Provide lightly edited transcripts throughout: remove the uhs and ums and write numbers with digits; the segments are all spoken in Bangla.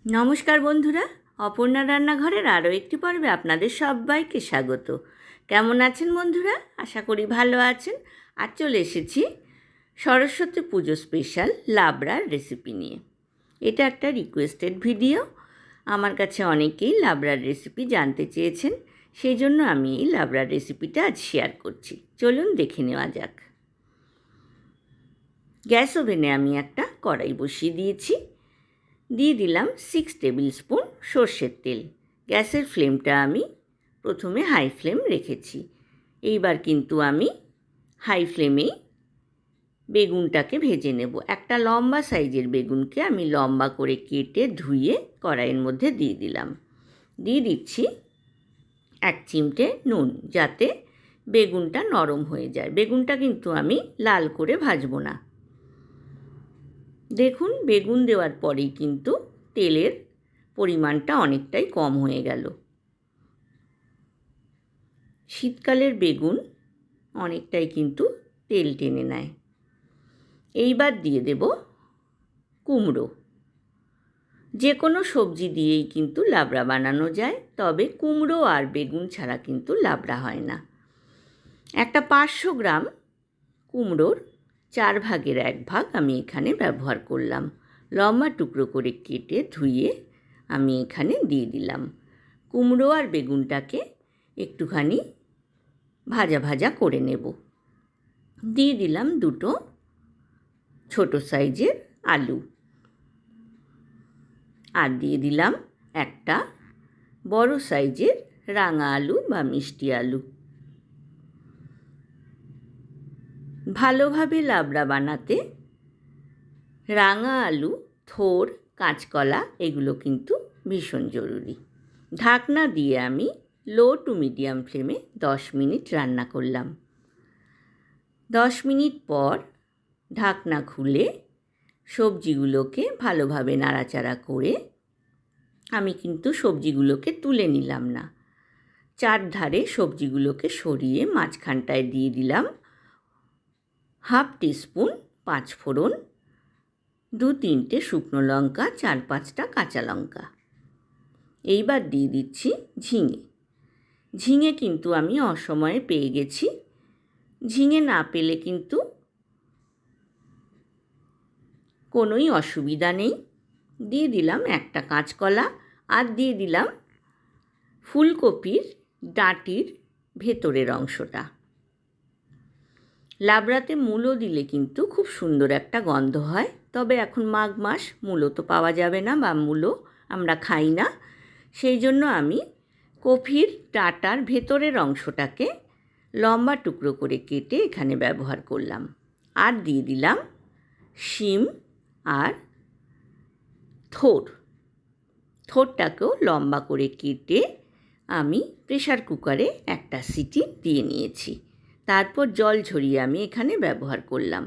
নমস্কার বন্ধুরা, অপর্ণা রান্নাঘরের আরও একটি পর্বে আপনাদের সবাইকে স্বাগত। কেমন আছেন বন্ধুরা? আশা করি ভালো আছেন। আর চলে এসেছি সরস্বতী পুজো স্পেশাল লাবড়ার রেসিপি নিয়ে। এটা একটা রিকোয়েস্টেড ভিডিও। আমার কাছে অনেকেই লাবড়ার রেসিপি জানতে চেয়েছেন, সেই জন্য আমি এই লাবড়ার রেসিপিটা আজ শেয়ার করছি। চলুন দেখে নেওয়া যাক। গ্যাস ওভেনে আমি একটা কড়াই বসিয়ে দিয়েছি। দিয়ে দিলাম 6 টেবিল স্পুন সর্ষের তেল। গ্যাসের ফ্লেমটা আমি প্রথমে হাই ফ্লেম রেখেছি। এইবার কিন্তু আমি হাই ফ্লেমেই বেগুনটাকে ভেজে নেব। একটা লম্বা সাইজের বেগুনকে আমি লম্বা করে কেটে ধুয়ে কড়াইয়ের মধ্যে দিয়ে দিলাম। দিয়ে দিচ্ছি 1 চিমটে নুন, যাতে বেগুনটা নরম হয়ে যায়। বেগুনটা কিন্তু আমি লাল করে ভাজবো না। দেখুন, বেগুন দেওয়ার পরেই কিন্তু তেলের পরিমাণটা অনেকটাই কম হয়ে গেল। শীতকালের বেগুন অনেকটাই কিন্তু তেল টেনে নেয়। এইবার দিয়ে দেব কুমড়ো। যে কোনো সবজি দিয়েই কিন্তু লাবড়া বানানো যায়, তবে কুমড়ো আর বেগুন ছাড়া কিন্তু লাবড়া হয় না। একটা 500 গ্রাম কুমড়োর 4 ভাগের 1 ভাগ আমি এখানে ব্যবহার করলাম। লম্বা টুকরো করে কেটে ধুয়ে আমি এখানে দিয়ে দিলাম। কুমড়ো আর বেগুনটাকে একটুখানি ভাজা ভাজা করে নেব। দিয়ে দিলাম 2টো ছোট সাইজের আলু, আর দিয়ে দিলাম একটা বড় সাইজের রাঙা আলু বা মিষ্টি আলু। ভালোভাবে লাবড়া বানাতে রাঙা আলু, থোর, কাঁচকলা এগুলো কিন্তু ভীষণ জরুরি। ঢাকনা দিয়ে আমি লো টু মিডিয়াম ফ্লেমে 10 মিনিট রান্না করলাম। 10 মিনিট পর ঢাকনা খুলে সবজিগুলোকে ভালোভাবে নাড়াচাড়া করে আমি কিন্তু সবজিগুলোকে তুলে নিলাম না। চারধারে সবজিগুলোকে সরিয়ে মাঝখানটায় দিয়ে দিলাম 1/2 টিস্পুন পাঁচ ফোড়ন, 2-3টে শুকনো লঙ্কা, 4-5টা কাঁচা লঙ্কা। এইবার দিয়ে দিচ্ছি ঝিঙে। ঝিঙে কিন্তু আমি অসময়ে পেয়ে গেছি। ঝিঙে না পেলে কিন্তু কোনোই অসুবিধা নেই। দিয়ে দিলাম একটা কাঁচকলা, আর দিয়ে দিলাম ফুলকপির ডাঁটির ভেতরের অংশটা। লাবড়াতে মূলো দিলে কিন্তু খুব সুন্দর একটা গন্ধ হয়, তবে এখন মাঘ মাস, মূলো তো পাওয়া যাবে না বা মূলো আমরা খাই না। সেই জন্য আমি কপির ডাঁটার ভেতরের অংশটাকে লম্বা টুকরো করে কেটে এখানে ব্যবহার করলাম। আর দিয়ে দিলাম শিম আর থোর। থোরটাকেও লম্বা করে কেটে আমি প্রেসার কুকারে একটা সিটি দিয়ে নিয়েছি। তারপর জল ঝরিয়ে আমি এখানে ব্যবহার করলাম।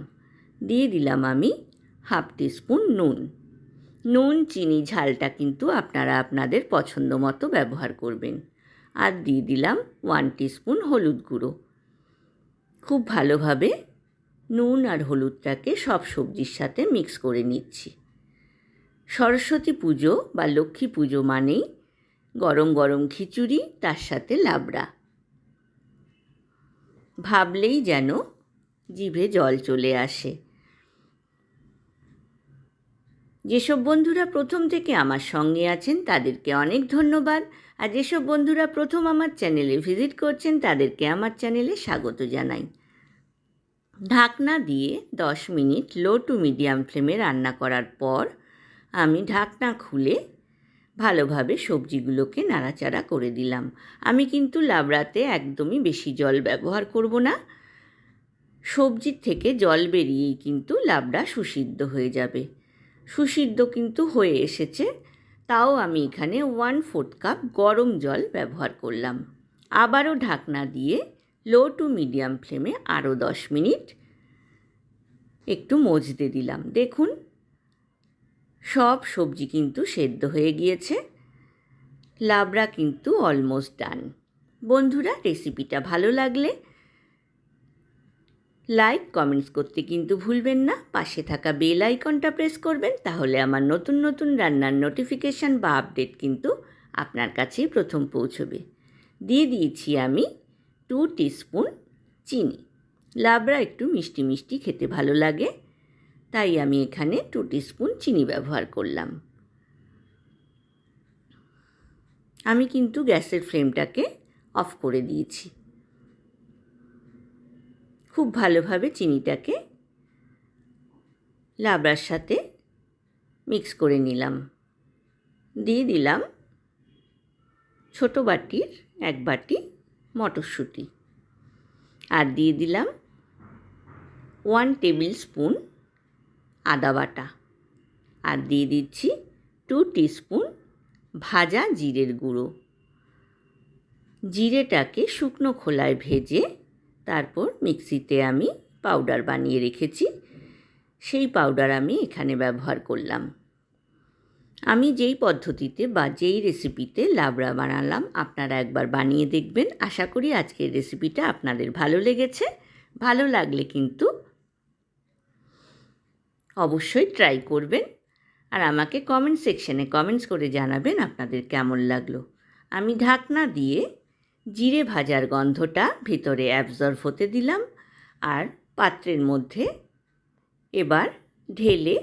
দিয়ে দিলাম আমি 1/2 টিস্পুন নুন। নুন, চিনি, ঝালটা কিন্তু আপনারা আপনাদের পছন্দ মতো ব্যবহার করবেন। আর দিয়ে দিলাম 1 টিস্পুন হলুদ গুঁড়ো। খুব ভালোভাবে নুন আর হলুদটাকে সব সবজির সাথে মিক্স করে নিচ্ছি। সরস্বতী পুজো বা লক্ষ্মী পুজো মানেই গরম গরম খিচুড়ি, তার সাথে লাবড়া। ভাবলেই যেন জিভে জল চলে আসে। যেসব বন্ধুরা প্রথম থেকে আমার সঙ্গে আছেন তাদেরকে অনেক ধন্যবাদ। আর যেসব বন্ধুরা প্রথম আমার চ্যানেলে ভিজিট করছেন তাদেরকে আমার চ্যানেলে স্বাগত জানাই। ঢাকনা দিয়ে 10 মিনিট লো টু মিডিয়াম ফ্লেমে রান্না করার পর আমি ঢাকনা খুলে ভালোভাবে সবজিগুলোকে নাড়াচাড়া করে দিলাম। আমি কিন্তু লাবড়াতে একদমই বেশি জল ব্যবহার করব না। সবজির থেকে জল বেরিয়েই কিন্তু লাবড়া সুসিদ্ধ হয়ে যাবে। সুসিদ্ধ কিন্তু হয়ে এসেছে, তাও আমি এখানে 1/4 কাপ গরম জল ব্যবহার করলাম। আবারও ঢাকনা দিয়ে লো টু মিডিয়াম ফ্লেমে আরও 10 মিনিট একটু মজতে দিলাম। দেখুন, সব সবজি কিন্তু সেদ্ধ হয়ে গিয়েছে। লাবড়া কিন্তু অলমোস্ট ডান। বন্ধুরা, রেসিপিটা ভালো লাগলে লাইক কমেন্টস করতে কিন্তু ভুলবেন না। পাশে থাকা বেল আইকনটা প্রেস করবেন, তাহলে আমার নতুন নতুন রান্নার নোটিফিকেশান বা আপডেট কিন্তু আপনার কাছেই প্রথম পৌঁছবে। দিয়ে দিয়েছি আমি 2 টিস্পুন চিনি। লাবড়া একটু মিষ্টি মিষ্টি খেতে ভালো লাগে, তাই আমি এখানে 2 টিস্পুন চিনি ব্যবহার করলাম। আমি কিন্তু গ্যাসের ফ্লেমটাকে অফ করে দিয়েছি। খুব ভালোভাবে চিনিটাকে লাবড়ার সাথে মিক্স করে নিলাম। দিয়ে দিলাম ছোট বাটির 1 বাটি মটরশুঁটি, আর দিয়ে দিলাম 1 টেবিল স্পুন আদা বাটা, আর দিয়ে দিচ্ছি 2 টিস্পুন ভাজা জিরের গুঁড়ো। জিরেটাকে শুকনো খোলায় ভেজে তারপর মিক্সিতে আমি পাউডার বানিয়ে রেখেছি, সেই পাউডার আমি এখানে ব্যবহার করলাম। আমি যেই পদ্ধতিতে বা যেই রেসিপিতে লাবড়া বানালাম আপনারা একবার বানিয়ে দেখবেন। আশা করি আজকের রেসিপিটা আপনাদের ভালো লেগেছে। ভালো লাগলে কিন্তু অবশ্যই ট্রাই করবেন, আর আমাকে কমেন্ট সেকশনে কমেন্টস করে জানাবেন আপনাদের কেমন লাগলো। আমি ঢাকনা দিয়ে জিরে ভাজার গন্ধটা ভিতরে অ্যাবজর্ব হতে দিলাম, আর পাত্রের মধ্যে এবার ঢেলে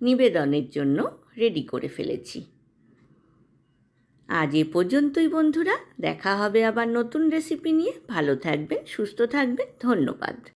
নিবেদনের জন্য রেডি করে ফেলেছি। আজ এ পর্যন্তই বন্ধুরা, দেখা হবে আবার নতুন রেসিপি নিয়ে। ভালো থাকবেন, সুস্থ থাকবেন, ধন্যবাদ।